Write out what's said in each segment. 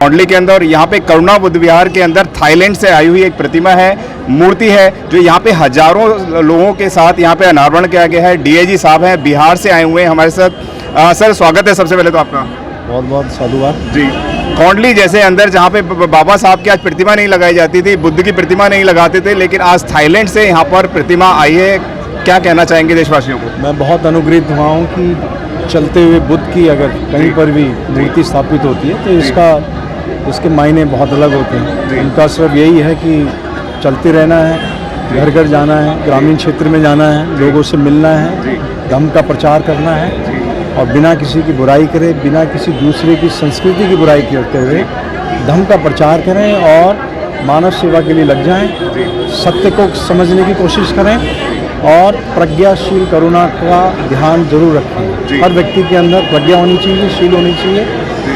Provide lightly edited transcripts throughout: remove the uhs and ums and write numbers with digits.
कौंडली के अंदर। और यहाँ पे करुणा बुद्ध विहार के अंदर थाईलैंड से आई हुई एक प्रतिमा है, मूर्ति है, जो यहाँ पे हजारों लोगों के साथ यहाँ पे अनावरण किया गया है। डीआईजी साहब हैं, बिहार से आए हुए हैं हमारे साथ। सर स्वागत है सबसे पहले तो आपका। बहुत बहुत साधुवाद जी। कौंडली जैसे अंदर जहाँ पे बाबा साहब की आज प्रतिमा नहीं लगाई जाती थी, बुद्ध की प्रतिमा नहीं लगाते थे, लेकिन आज थाईलैंड से यहाँ पर प्रतिमा आई है, क्या कहना चाहेंगे देशवासियों को? मैं बहुत अनुग्रहित हुआ हूँ कि चलते हुए बुद्ध की अगर कहीं पर भी मूर्ति स्थापित होती है तो इसके मायने बहुत अलग होते हैं। उनका सिर्फ यही है कि चलते रहना है, घर घर जाना है, ग्रामीण क्षेत्र में जाना है, लोगों से मिलना है, धर्म का प्रचार करना है और बिना किसी की बुराई करे, बिना किसी दूसरे की संस्कृति की बुराई करते हुए धर्म का प्रचार करें और मानव सेवा के लिए लग जाएं, सत्य को समझने की कोशिश करें और प्रज्ञाशील करुणा का ध्यान जरूर रखें। हर व्यक्ति के अंदर प्रज्ञा होनी चाहिए, शील होनी चाहिए,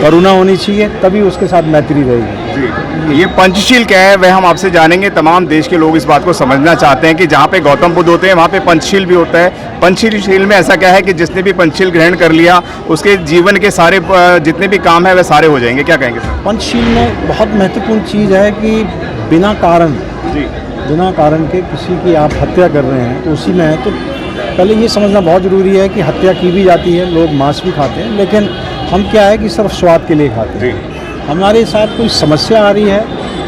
करुणा होनी चाहिए, तभी उसके साथ मैत्री रहेगी। ये पंचशील क्या है वह हम आपसे जानेंगे। तमाम देश के लोग इस बात को समझना चाहते हैं कि जहाँ पे गौतम बुद्ध होते हैं वहाँ पे पंचशील भी होता है। पंचशील में ऐसा क्या है कि जिसने भी पंचशील ग्रहण कर लिया उसके जीवन के सारे जितने भी काम है वह सारे हो जाएंगे, क्या कहेंगे सर? पंचशील में बहुत महत्वपूर्ण चीज़ है कि बिना कारण के किसी की आप हत्या कर रहे हैं तो उसी में है। तो पहले ये समझना बहुत ज़रूरी है कि हत्या की भी जाती है, लोग मांस भी खाते हैं, लेकिन हम क्या है कि सिर्फ स्वाद के लिए खाते हैं। हमारे साथ कोई समस्या आ रही है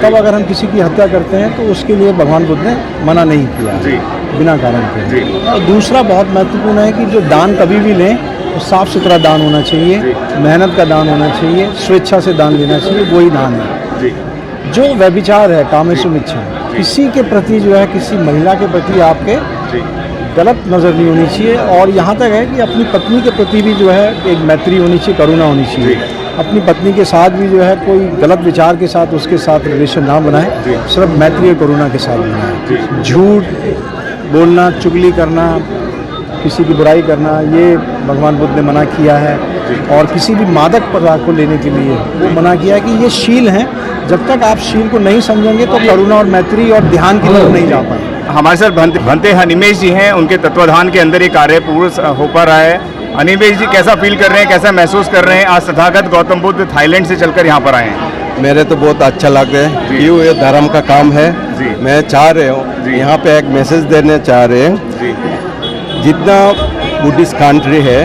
तब अगर हम किसी की हत्या करते हैं तो उसके लिए भगवान बुद्ध ने मना नहीं किया बिना कारण के। और दूसरा बहुत महत्वपूर्ण है कि जो दान कभी भी लें तो साफ़ सुथरा दान होना चाहिए, मेहनत का दान होना चाहिए, स्वेच्छा से दान लेना चाहिए, वही दान है। जो व्यभिचार है, कामेषु इच्छा, किसी के प्रति जो है, किसी महिला के प्रति आपके गलत नज़र नहीं होनी चाहिए। और यहाँ तक है कि अपनी पत्नी के प्रति भी जो है एक मैत्री होनी चाहिए, करुणा होनी चाहिए। अपनी पत्नी के साथ भी जो है कोई गलत विचार के साथ उसके साथ रिलेशन ना बनाए, सिर्फ मैत्री और करुणा के साथ बनाए। झूठ बोलना, चुगली करना, किसी की बुराई करना, ये भगवान बुद्ध ने मना किया है। और किसी भी मादक पदार्थ को लेने के लिए वो मना किया है कि ये शील हैं। जब तक आप शील को नहीं समझेंगे तो करुणा और मैत्री और ध्यान की तरफ नहीं जा पाएंगे। हमारे साथ भंते हनिमेश जी हैं, उनके तत्वाधान के अंदर ये कार्य पूर्ण हो पा रहा है। हनिमेश जी कैसा फील कर रहे हैं, कैसा महसूस कर रहे हैं? आज तथागत गौतम बुद्ध थाईलैंड से चलकर यहाँ पर आए हैं। मेरे तो बहुत अच्छा लग रहा है कि ये धर्म का काम है। मैं चाह रहे हूँ यहाँ पे एक मैसेज देने चाह रहे हैं, जितना बुद्धिस्ट कंट्री है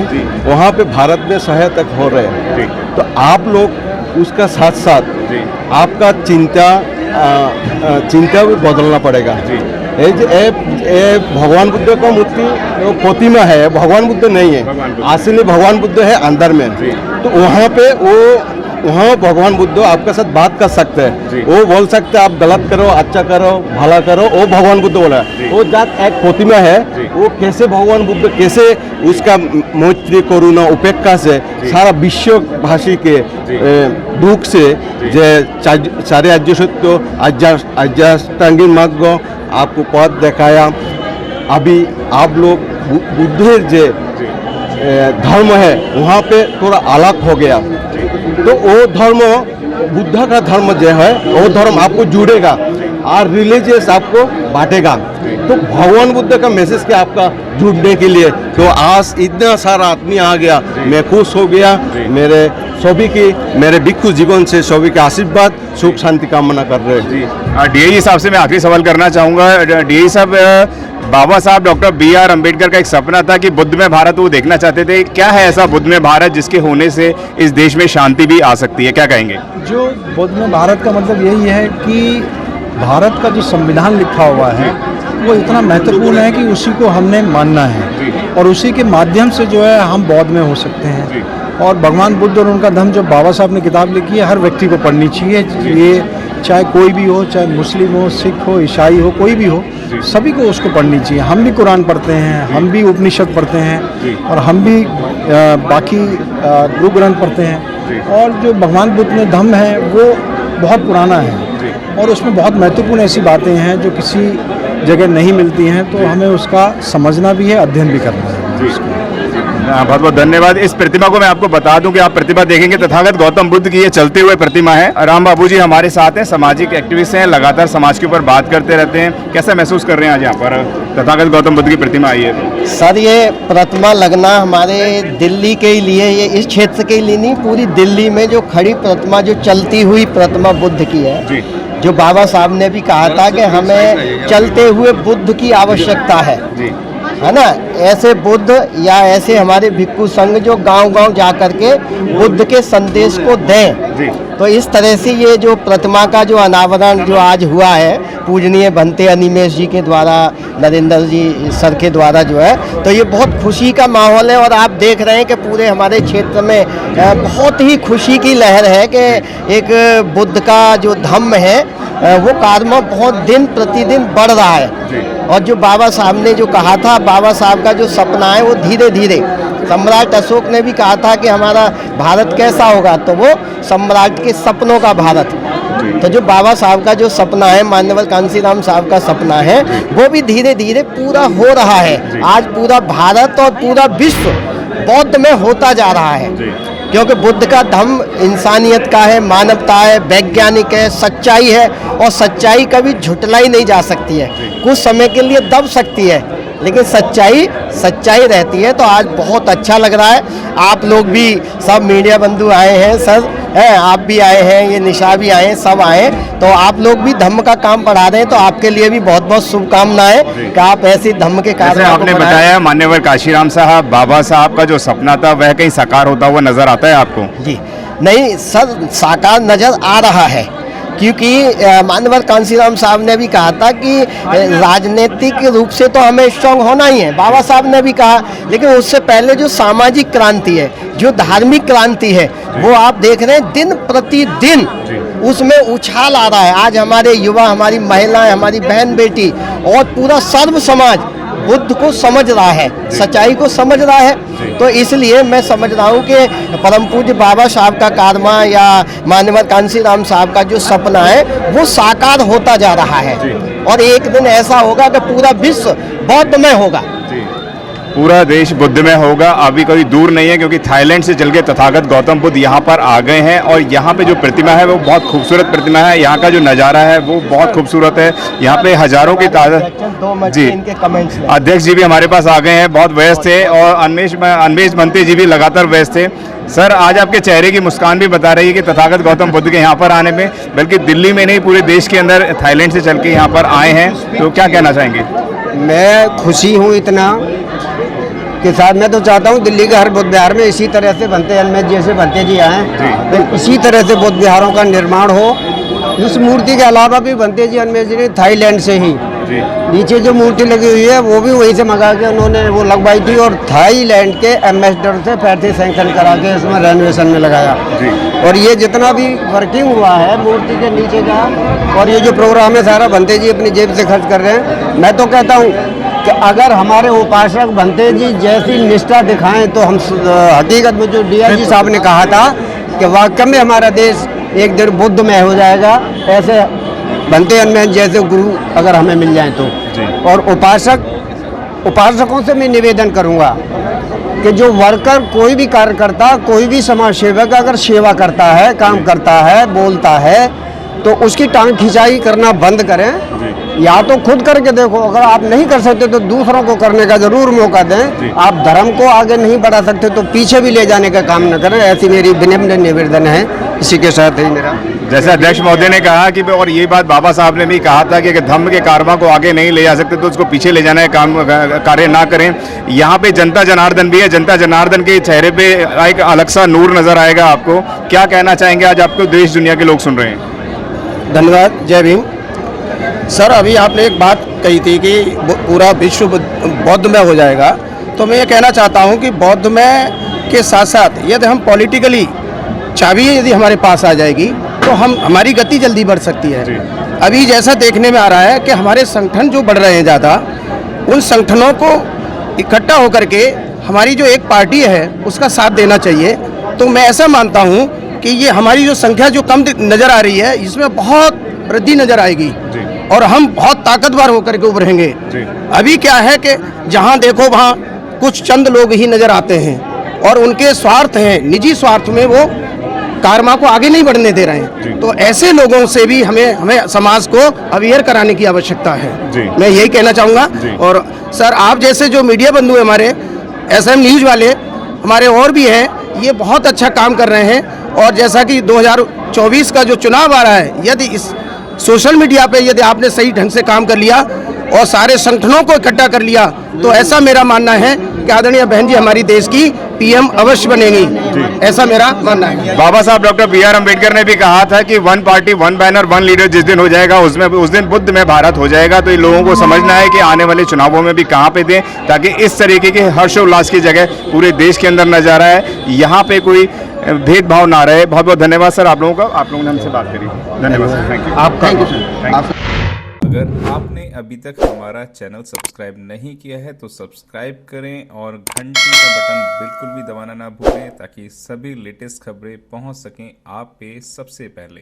वहाँ पे भारत में सहायता हो रहे हैं, तो आप लोग उसका साथ साथ आपका चिंता भी बदलना पड़ेगा। ये भगवान बुद्ध का मूर्ति प्रतिमा है, भगवान बुद्ध नहीं है, असली भगवान बुद्ध है अंदर में। तो वहाँ पे वहाँ भगवान बुद्ध आपके साथ बात कर सकते हैं, वो बोल सकते हैं आप गलत करो, अच्छा करो, भला करो, वो भगवान बुद्ध बोला है। वो जात एक प्रतिमा है, वो कैसे भगवान बुद्ध कैसे उसका मैत्री करुणा उपेक्षा से सारा विश्व भाषी के दुख से सारे आर्य सत्य आध्यात्मिक मार्ग आपको पद दिखाया। अभी आप लोग बुद्ध जो धर्म है वहाँ पे थोड़ा अलग हो गया, तो वो धर्म बुद्ध का धर्म जो है वो धर्म आपको जुड़ेगा और रिलीजियस आपको बांटेगा। तो भगवान बुद्ध का मैसेज क्या आपका जुड़ने के लिए, तो आज इतना सारा आदमी आ गया, मैं खुश हो गया। मेरे सभी की, मेरे भिक्षु जीवन से सभी के आशीर्वाद सुख शांति कामना कर रहे हैं। डीआईजी साहब से मैं आखिरी सवाल करना चाहूँगा। डीआईजी साहब, बाबा साहब डॉक्टर B.R. अम्बेडकर का एक सपना था कि बुद्ध में भारत वो देखना चाहते थे। क्या है ऐसा बुद्ध में भारत जिसके होने से इस देश में शांति भी आ सकती है, क्या कहेंगे? जो बुद्ध में भारत का मतलब यही है कि भारत का जो संविधान लिखा हुआ है वो इतना महत्वपूर्ण है कि उसी को हमने मानना है और उसी के माध्यम से जो है हम बौद्ध में हो सकते हैं। और भगवान बुद्ध और उनका धर्म जो बाबा साहब ने किताब लिखी है हर व्यक्ति को पढ़नी चाहिए। ये चाहे कोई भी हो, चाहे मुस्लिम हो, सिख हो, ईसाई हो, कोई भी हो, सभी को उसको पढ़नी चाहिए। हम भी कुरान पढ़ते हैं, हम भी उपनिषद पढ़ते हैं और हम भी बाकी गुरु ग्रंथ पढ़ते हैं। और जो भगवान बुद्ध में धम्म है वो बहुत पुराना है और उसमें बहुत महत्वपूर्ण ऐसी बातें हैं जो किसी जगह नहीं मिलती हैं, तो हमें उसका समझना भी है, अध्ययन भी करना है। बहुत बहुत धन्यवाद। इस प्रतिमा को मैं आपको बता दूं कि आप प्रतिमा देखेंगे तथागत गौतम बुद्ध की ये चलते हुए प्रतिमा है। राम बाबू जी हमारे साथ हैं, सामाजिक एक्टिविस्ट हैं, लगातार समाज के ऊपर बात करते रहते हैं। कैसा महसूस कर रहे हैं आज यहाँ पर तथागत गौतम बुद्ध की प्रतिमा आई है? सर ये प्रतिमा लगना हमारे दिल्ली के लिए, ये इस क्षेत्र के लिए नहीं, पूरी दिल्ली में जो खड़ी प्रतिमा, जो चलती हुई प्रतिमा बुद्ध की है जी। जो बाबा साहब ने भी कहा था कि हमें चलते हुए बुद्ध की आवश्यकता है जी। है ना। ऐसे बुद्ध या ऐसे हमारे भिक्षु संघ जो गांव-गांव जा करके बुद्ध के संदेश को दें। जी। तो इस तरह से ये जो प्रतिमा का जो अनावरण जो आज हुआ है पूजनीय भंते अनिमेश जी के द्वारा, नरेंद्र जी सर के द्वारा जो है, तो ये बहुत खुशी का माहौल है। और आप देख रहे हैं कि पूरे हमारे क्षेत्र में बहुत ही खुशी की लहर है कि एक बुद्ध का जो धम्म है वो कारवा बहुत दिन प्रतिदिन बढ़ रहा है। और जो बाबा साहब ने जो कहा था, बाबा साहब का जो सपना है वो धीरे धीरे, सम्राट अशोक ने भी कहा था कि हमारा भारत कैसा होगा, तो वो सम्राट के सपनों का भारत। तो जो बाबा साहब का जो सपना है, मान्यवर कांशीराम साहब का सपना है, वो भी धीरे धीरे पूरा हो रहा है। आज पूरा भारत और पूरा विश्व बौद्ध में होता जा रहा है, क्योंकि बुद्ध का धम्म इंसानियत का है, मानवता है, वैज्ञानिक है, सच्चाई है। और सच्चाई कभी झुटलाई नहीं जा सकती है। कुछ समय के लिए दब सकती है, लेकिन सच्चाई सच्चाई रहती है। तो आज बहुत अच्छा लग रहा है। आप लोग भी सब मीडिया बंधु आए हैं सर, हैं, आप भी आए हैं, ये निशा भी आए हैं, सब आए। तो आप लोग भी धम्म का काम बढ़ा रहे हैं, तो आपके लिए भी बहुत बहुत शुभकामनाएं कि आप ऐसे धम्म के कार्य आपने बताया मान्यवर काशीराम साहब, बाबा साहब का जो सपना था वह कहीं साकार होता हुआ नजर आता है आपको? जी नहीं सर, साकार नजर आ रहा है, क्योंकि मान्यवर कांशीराम साहब ने भी कहा था कि राजनीतिक रूप से तो हमें स्ट्रांग होना ही है, बाबा साहब ने भी कहा। लेकिन उससे पहले जो सामाजिक क्रांति है, जो धार्मिक क्रांति है, वो आप देख रहे हैं दिन प्रतिदिन उसमें उछाल आ रहा है। आज हमारे युवा, हमारी महिलाएं, हमारी बहन बेटी और पूरा सर्व समाज बुद्ध को समझ रहा है, सच्चाई को समझ रहा है। तो इसलिए मैं समझ रहा हूँ कि परम पूज्य बाबा साहब का कारवा या मान्यवर कांशीराम साहब का जो सपना है वो साकार होता जा रहा है। और एक दिन ऐसा होगा कि पूरा विश्व बौद्ध में होगा, पूरा देश बुद्ध में होगा। अभी कोई दूर नहीं है, क्योंकि थाईलैंड से चल के तथागत गौतम बुद्ध यहाँ पर आ गए हैं। और यहाँ पे जो प्रतिमा है वो बहुत खूबसूरत प्रतिमा है। यहाँ का जो नज़ारा है वो बहुत खूबसूरत है। यहाँ पे हजारों की तादाद। जी, अध्यक्ष जी भी हमारे पास आ गए हैं, बहुत व्यस्त थे। और अन्वेष भंते जी भी लगातार व्यस्त थे। सर, आज आपके चेहरे की मुस्कान भी बता रही है कि तथागत गौतम बुद्ध के यहाँ पर आने में, बल्कि दिल्ली में नहीं पूरे देश के अंदर थाईलैंड से चल के यहाँ पर आए हैं, तो क्या कहना चाहेंगे? मैं खुशी हूँ इतना के साथ। मैं तो चाहता हूँ दिल्ली के हर बुद्ध विहार में इसी तरह से भंते अनिमेष जैसे भंते जी आए, तो इसी तरह से बुद्ध विहारों का निर्माण हो। इस मूर्ति के अलावा भी भंते जी अनिमेष जी ने थाईलैंड से ही नीचे जो मूर्ति लगी हुई है वो भी वहीं से मंगा के उन्होंने वो लगवाई थी, और थाईलैंड के एम्बेसडर से फिर से सैंक्शन करा के इसमें रेनोवेशन में लगाया। और ये जितना भी वर्किंग हुआ है मूर्ति के नीचे का, और ये जो प्रोग्राम है सारा भंते जी अपनी जेब से खर्च कर रहे हैं। मैं तो कहता हूँ कि अगर हमारे उपासक भंते जी जैसी निष्ठा दिखाएं तो हम हकीकत में जो DIG साहब ने कहा था कि वाकई में हमारा देश एक दिन बुद्ध में हो जाएगा, ऐसे भंते अनिमेष जैसे गुरु अगर हमें मिल जाएं तो। और उपासकों से मैं निवेदन करूंगा कि जो वर्कर, कोई भी कार्यकर्ता, कोई भी समाज सेवक अगर सेवा करता है, काम करता है, बोलता है, तो उसकी टांग खिंचाई करना बंद करें। या तो खुद करके देखो, अगर आप नहीं कर सकते तो दूसरों को करने का जरूर मौका दें। आप धर्म को आगे नहीं बढ़ा सकते तो पीछे भी ले जाने का काम न करें, ऐसी मेरी विनम्र निवेदन है। इसी के साथ ही मेरा, जैसे अध्यक्ष महोदय ने कहा कि, और ये बात बाबा साहब ने भी कहा था कि अगर धम्म के कारवां को आगे नहीं ले जा सकते तो उसको पीछे ले जाने का काम कार्य ना करें। यहाँ पे जनता जनार्दन भी है, जनता जनार्दन के चेहरे पे एक अलग सा नूर नजर आएगा आपको। क्या कहना चाहेंगे आज आपको देश दुनिया के लोग सुन रहे हैं? धन्यवाद, जय भीम। सर, अभी आपने एक बात कही थी कि पूरा विश्व बौद्ध में हो जाएगा, तो मैं ये कहना चाहता हूँ कि बौद्ध में के साथ साथ यदि हम पॉलिटिकली चाबी यदि हमारे पास आ जाएगी तो हमारी गति जल्दी बढ़ सकती है। अभी जैसा देखने में आ रहा है कि हमारे संगठन जो बढ़ रहे हैं ज़्यादा, उन संगठनों को इकट्ठा होकर के हमारी जो एक पार्टी है उसका साथ देना चाहिए। तो मैं ऐसा मानता हूँ कि ये हमारी जो संख्या जो कम नज़र आ रही है, इसमें बहुत वृद्धि नज़र आएगी और हम बहुत ताकतवर होकर के उभरेंगे। अभी क्या है कि जहाँ देखो वहाँ कुछ चंद लोग ही नजर आते हैं और उनके स्वार्थ हैं, निजी स्वार्थ में वो कारमा को आगे नहीं बढ़ने दे रहे हैं। तो ऐसे लोगों से भी हमें समाज को अवेयर कराने की आवश्यकता है। मैं यही कहना चाहूँगा। और सर, आप जैसे जो मीडिया बंधु हैं हमारे SM न्यूज़ वाले, हमारे और भी हैं, ये बहुत अच्छा काम कर रहे हैं। और जैसा कि 2024 का जो चुनाव आ रहा है, यदि इस सोशल मीडिया पे यदि आपने सही ढंग से काम कर लिया और सारे संगठनों को इकट्ठा कर लिया, तो ऐसा मेरा मानना है कि आदरणीय बहन जी हमारी देश की PM अवश्य बनेंगी। ऐसा मेरा मानना है। बाबा साहब डॉक्टर BR अम्बेडकर ने भी कहा था कि 1 पार्टी 1 बैनर 1 लीडर जिस दिन हो जाएगा उस दिन बुद्ध में भारत हो जाएगा। तो ये लोगों को समझना है कि आने वाले चुनावों में भी कहाँ पे दें, ताकि इस तरीके के हर्षोल्लास की जगह पूरे देश के अंदर नजारा है, यहाँ पे कोई भेदभाव ना रहे। बहुत बहुत धन्यवाद सर आप लोगों का, आप लोगों ने हमसे बात करी। धन्यवाद सर, थैंक यू। आपका अगर आपने अभी तक हमारा चैनल सब्सक्राइब नहीं किया है तो सब्सक्राइब करें और घंटी का बटन बिल्कुल भी दबाना ना भूलें, ताकि सभी लेटेस्ट खबरें पहुंच सकें आप पे सबसे पहले।